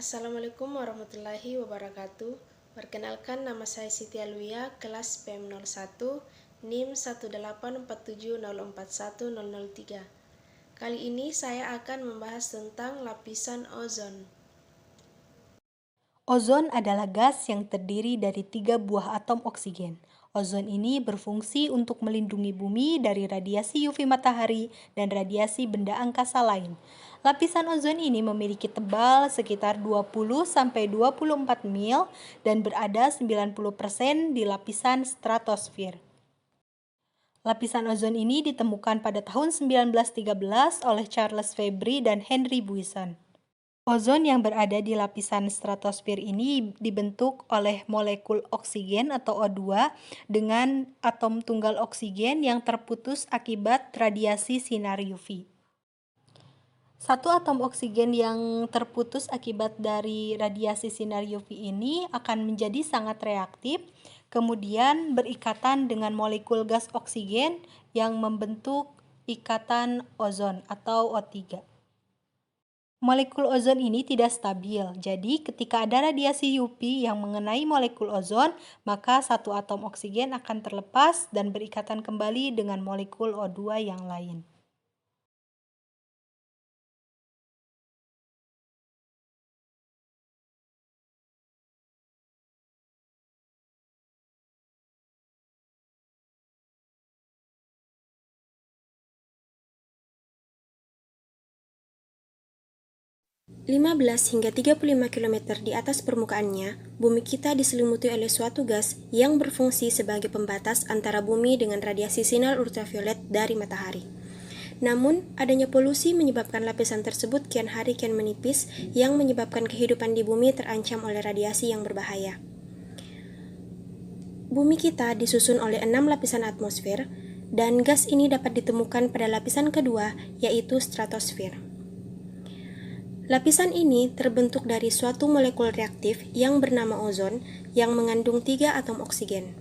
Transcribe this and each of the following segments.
Assalamualaikum warahmatullahi wabarakatuh. Perkenalkan, nama saya Siti Aluya, kelas PM01, NIM 18470410003. Kali ini saya akan membahas tentang lapisan ozon. Ozon adalah gas yang terdiri dari 3 buah atom oksigen. Ozon ini berfungsi untuk melindungi bumi dari radiasi UV matahari dan radiasi benda angkasa lain. Lapisan ozon ini memiliki tebal sekitar 20-24 mil dan berada 90% di lapisan stratosfer. Lapisan ozon ini ditemukan pada tahun 1913 oleh Charles Fabry dan Henry Buisson. Ozon yang berada di lapisan stratosfer ini dibentuk oleh molekul oksigen atau O2 dengan atom tunggal oksigen yang terputus akibat radiasi sinar UV. Satu atom oksigen yang terputus akibat dari radiasi sinar UV ini akan menjadi sangat reaktif, kemudian berikatan dengan molekul gas oksigen yang membentuk ikatan ozon atau O3. Molekul ozon ini tidak stabil, jadi ketika ada radiasi UV yang mengenai molekul ozon, maka satu atom oksigen akan terlepas dan berikatan kembali dengan molekul O2 yang lain. Lima belas hingga 35 km di atas permukaannya, bumi kita diselimuti oleh suatu gas yang berfungsi sebagai pembatas antara bumi dengan radiasi sinar ultraviolet dari matahari. Namun, adanya polusi menyebabkan lapisan tersebut kian hari kian menipis yang menyebabkan kehidupan di bumi terancam oleh radiasi yang berbahaya. Bumi kita disusun oleh 6 lapisan atmosfer, dan gas ini dapat ditemukan pada lapisan kedua, yaitu stratosfer. Lapisan ini terbentuk dari suatu molekul reaktif yang bernama ozon yang mengandung 3 atom oksigen.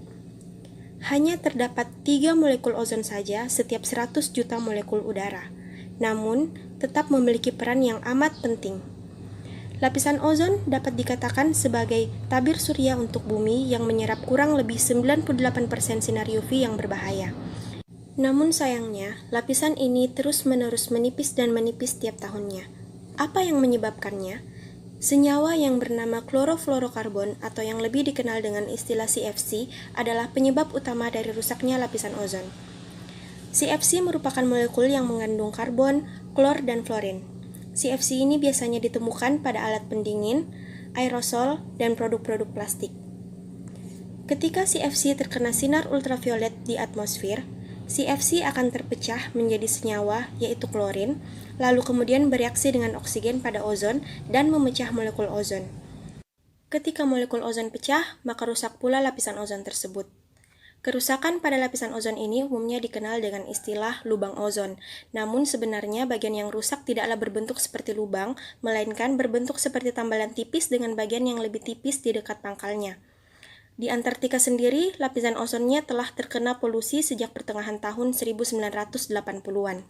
Hanya terdapat 3 molekul ozon saja setiap 100 juta molekul udara, namun tetap memiliki peran yang amat penting. Lapisan ozon dapat dikatakan sebagai tabir surya untuk bumi yang menyerap kurang lebih 98% sinar UV yang berbahaya. Namun sayangnya, lapisan ini terus-menerus menipis dan menipis tiap tahunnya. Apa yang menyebabkannya? Senyawa yang bernama klorofluorokarbon atau yang lebih dikenal dengan istilah CFC adalah penyebab utama dari rusaknya lapisan ozon. CFC merupakan molekul yang mengandung karbon, klor, dan fluorin. CFC ini biasanya ditemukan pada alat pendingin, aerosol, dan produk-produk plastik. Ketika CFC terkena sinar ultraviolet di atmosfer, CFC akan terpecah menjadi senyawa, yaitu klorin, lalu kemudian bereaksi dengan oksigen pada ozon dan memecah molekul ozon. Ketika molekul ozon pecah, maka rusak pula lapisan ozon tersebut. Kerusakan pada lapisan ozon ini umumnya dikenal dengan istilah lubang ozon. Namun sebenarnya bagian yang rusak tidaklah berbentuk seperti lubang, melainkan berbentuk seperti tambalan tipis dengan bagian yang lebih tipis di dekat pangkalnya. Di Antartika sendiri, lapisan ozonnya telah terkena polusi sejak pertengahan tahun 1980-an.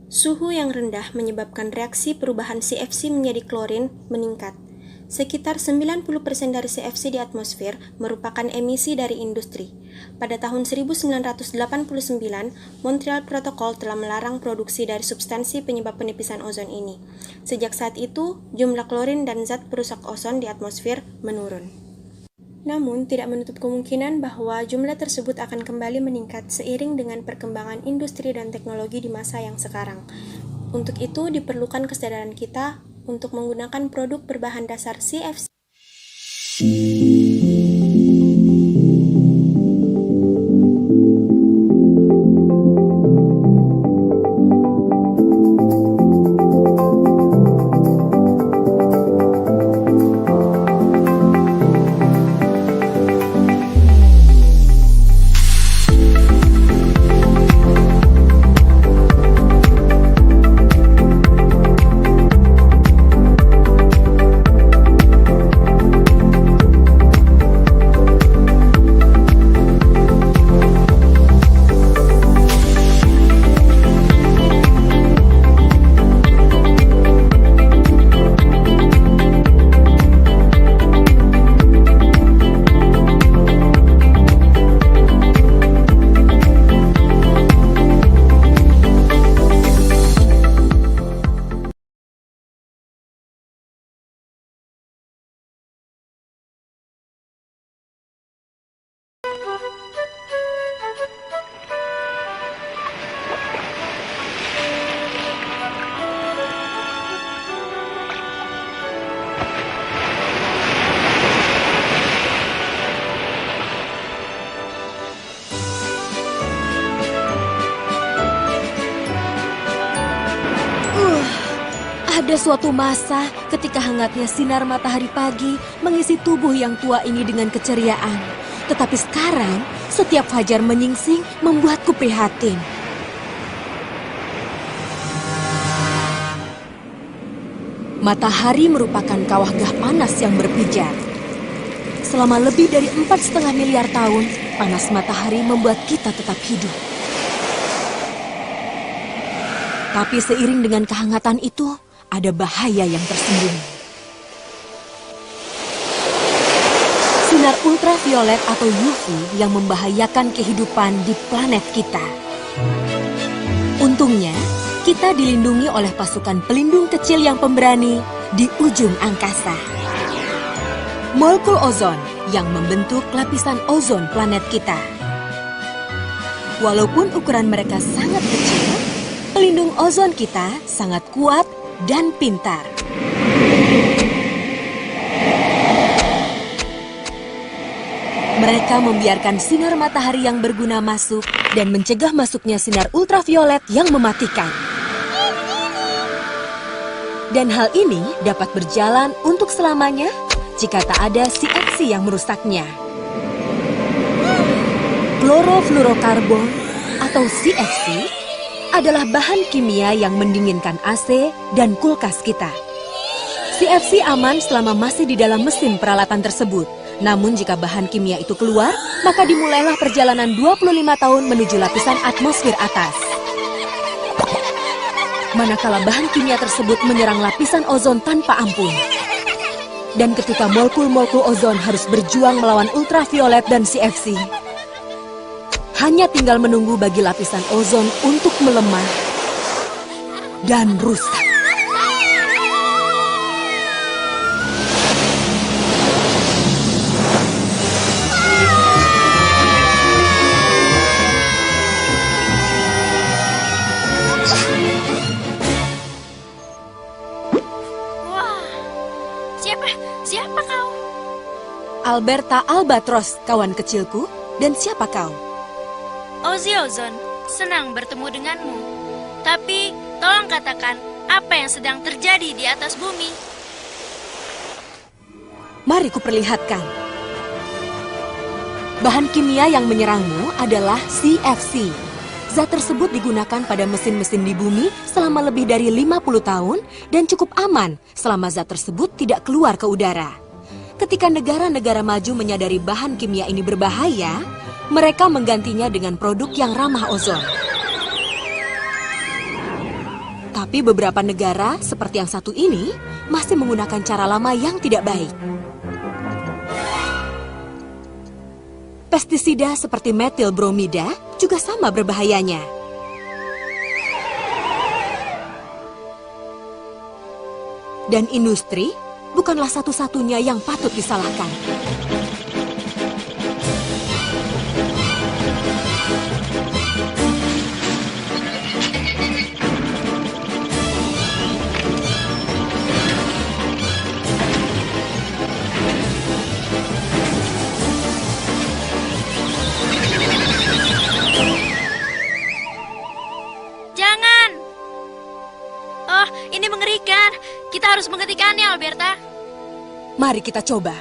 Suhu yang rendah menyebabkan reaksi perubahan CFC menjadi klorin meningkat. Sekitar 90% dari CFC di atmosfer merupakan emisi dari industri. Pada tahun 1989, Montreal Protocol telah melarang produksi dari substansi penyebab penipisan ozon ini. Sejak saat itu, jumlah klorin dan zat perusak ozon di atmosfer menurun. Namun, tidak menutup kemungkinan bahwa jumlah tersebut akan kembali meningkat seiring dengan perkembangan industri dan teknologi di masa yang sekarang. Untuk itu, diperlukan kesadaran kita untuk menggunakan produk berbahan dasar CFC. suatu masa, ketika hangatnya sinar matahari pagi mengisi tubuh yang tua ini dengan keceriaan. Tetapi sekarang, setiap fajar menyingsing membuatku prihatin. Matahari merupakan kawah gah panas yang berpijar. Selama lebih dari 4,5 miliar tahun, panas matahari membuat kita tetap hidup. Tapi seiring dengan kehangatan itu, ada bahaya yang tersembunyi. Sinar ultraviolet atau UV yang membahayakan kehidupan di planet kita. Untungnya, kita dilindungi oleh pasukan pelindung kecil yang pemberani di ujung angkasa. Molekul ozon yang membentuk lapisan ozon planet kita. Walaupun ukuran mereka sangat kecil, pelindung ozon kita sangat kuat dan pintar. Mereka membiarkan sinar matahari yang berguna masuk dan mencegah masuknya sinar ultraviolet yang mematikan. Dan hal ini dapat berjalan untuk selamanya jika tak ada CFC yang merusaknya. Klorofluorokarbon atau CFC adalah bahan kimia yang mendinginkan AC dan kulkas kita. CFC aman selama masih di dalam mesin peralatan tersebut. Namun jika bahan kimia itu keluar, maka dimulailah perjalanan 25 tahun menuju lapisan atmosfer atas. Manakala bahan kimia tersebut menyerang lapisan ozon tanpa ampun. Dan ketika molekul-molekul ozon harus berjuang melawan ultraviolet dan CFC, hanya tinggal menunggu bagi lapisan ozon untuk melemah dan rusak. Siapa kau? Alberta Albatros, kawan kecilku. Dan siapa kau? Ozzy Ozon, senang bertemu denganmu. Tapi, tolong katakan, apa yang sedang terjadi di atas bumi? Mari kuperlihatkan. Bahan kimia yang menyerangmu adalah CFC. Zat tersebut digunakan pada mesin-mesin di bumi selama lebih dari 50 tahun dan cukup aman selama zat tersebut tidak keluar ke udara. Ketika negara-negara maju menyadari bahan kimia ini berbahaya, mereka menggantinya dengan produk yang ramah ozon. Tapi beberapa negara, seperti yang satu ini, masih menggunakan cara lama yang tidak baik. Pestisida seperti metil bromida juga sama berbahayanya. Dan industri bukanlah satu-satunya yang patut disalahkan. Jangan! Oh, ini mengerikan. Kita harus menghentikannya, Alberta. Mari kita coba.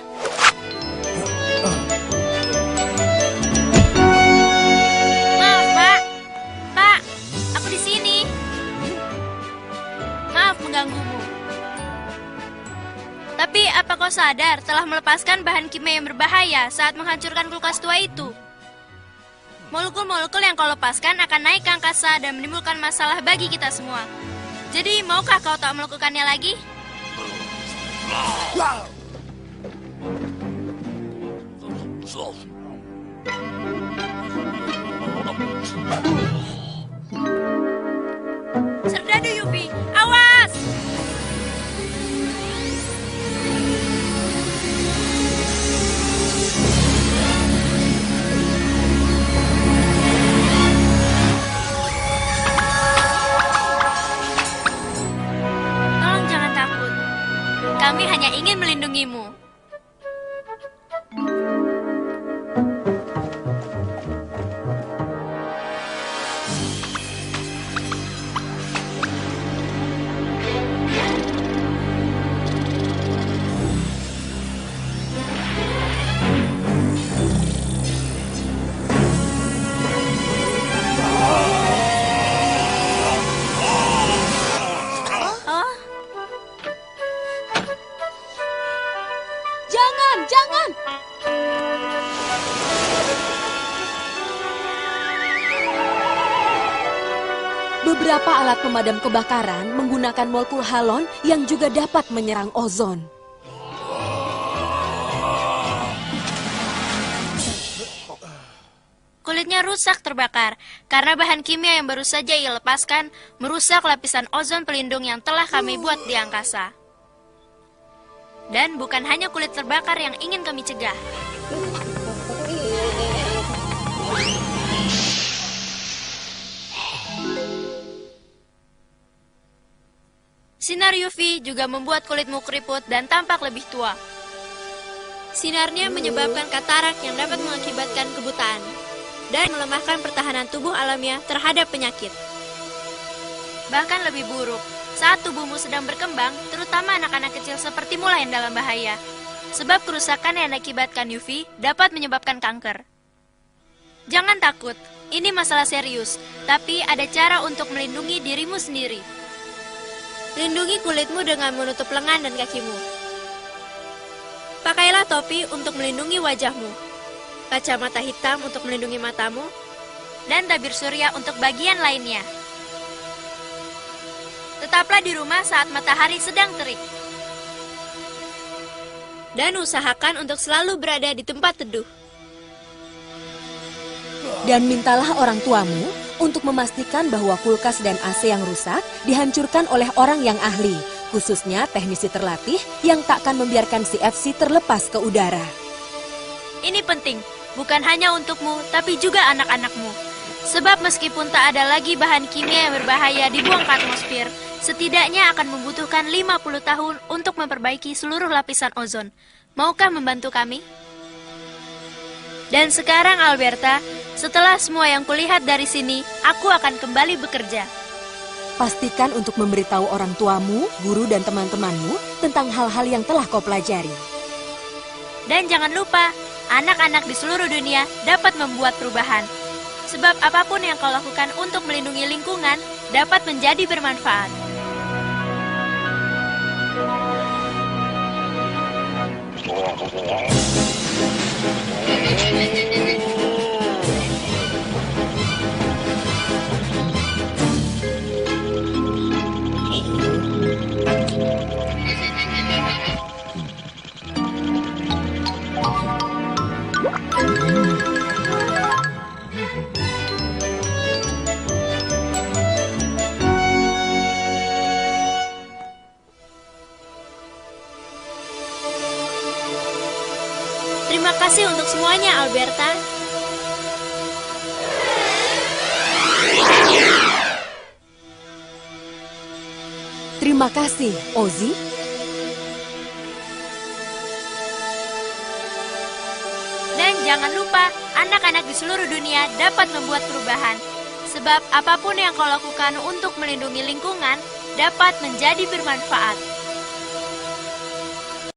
Maaf, Pak. Pak, aku di sini. Maaf mengganggumu. Tapi apa kau sadar telah melepaskan bahan kimia yang berbahaya saat menghancurkan kulkas tua itu? Molekul-molekul yang kau lepaskan akan naik ke angkasa dan menimbulkan masalah bagi kita semua. Jadi, maukah kau tak melakukannya lagi? Serdadu Yupi, awas! Tolong jangan takut. Kami hanya ingin melindungimu. Jangan! Beberapa alat pemadam kebakaran menggunakan molekul halon yang juga dapat menyerang ozon. Kulitnya rusak terbakar karena bahan kimia yang baru saja ia lepaskan merusak lapisan ozon pelindung yang telah kami buat di angkasa. Dan bukan hanya kulit terbakar yang ingin kami cegah. Sinar UV juga membuat kulitmu keriput dan tampak lebih tua. Sinarnya menyebabkan katarak yang dapat mengakibatkan kebutaan dan melemahkan pertahanan tubuh alamiah terhadap penyakit. Bahkan lebih buruk, saat tubuhmu sedang berkembang, terutama anak-anak kecil sepertimu lah yang dalam bahaya. Sebab kerusakan yang diakibatkan UV dapat menyebabkan kanker. Jangan takut, ini masalah serius, tapi ada cara untuk melindungi dirimu sendiri. Lindungi kulitmu dengan menutup lengan dan kakimu. Pakailah topi untuk melindungi wajahmu, kacamata hitam untuk melindungi matamu, dan tabir surya untuk bagian lainnya. Tetaplah di rumah saat matahari sedang terik. Dan usahakan untuk selalu berada di tempat teduh. Dan mintalah orang tuamu untuk memastikan bahwa kulkas dan AC yang rusak dihancurkan oleh orang yang ahli, khususnya teknisi terlatih yang takkan membiarkan CFC terlepas ke udara. Ini penting, bukan hanya untukmu, tapi juga anak-anakmu. Sebab meskipun tak ada lagi bahan kimia yang berbahaya dibuang ke atmosfer, setidaknya akan membutuhkan 50 tahun untuk memperbaiki seluruh lapisan ozon. Maukah membantu kami? Dan sekarang Alberta, setelah semua yang kulihat dari sini, aku akan kembali bekerja. Pastikan untuk memberitahu orang tuamu, guru dan teman-temanmu tentang hal-hal yang telah kau pelajari. Dan jangan lupa, anak-anak di seluruh dunia dapat membuat perubahan. Sebab apapun yang kau lakukan untuk melindungi lingkungan dapat menjadi bermanfaat. Terima kasih untuk semuanya, Alberta. Terima kasih, Ozzy. Dan jangan lupa, anak-anak di seluruh dunia dapat membuat perubahan. Sebab apapun yang kau lakukan untuk melindungi lingkungan dapat menjadi bermanfaat.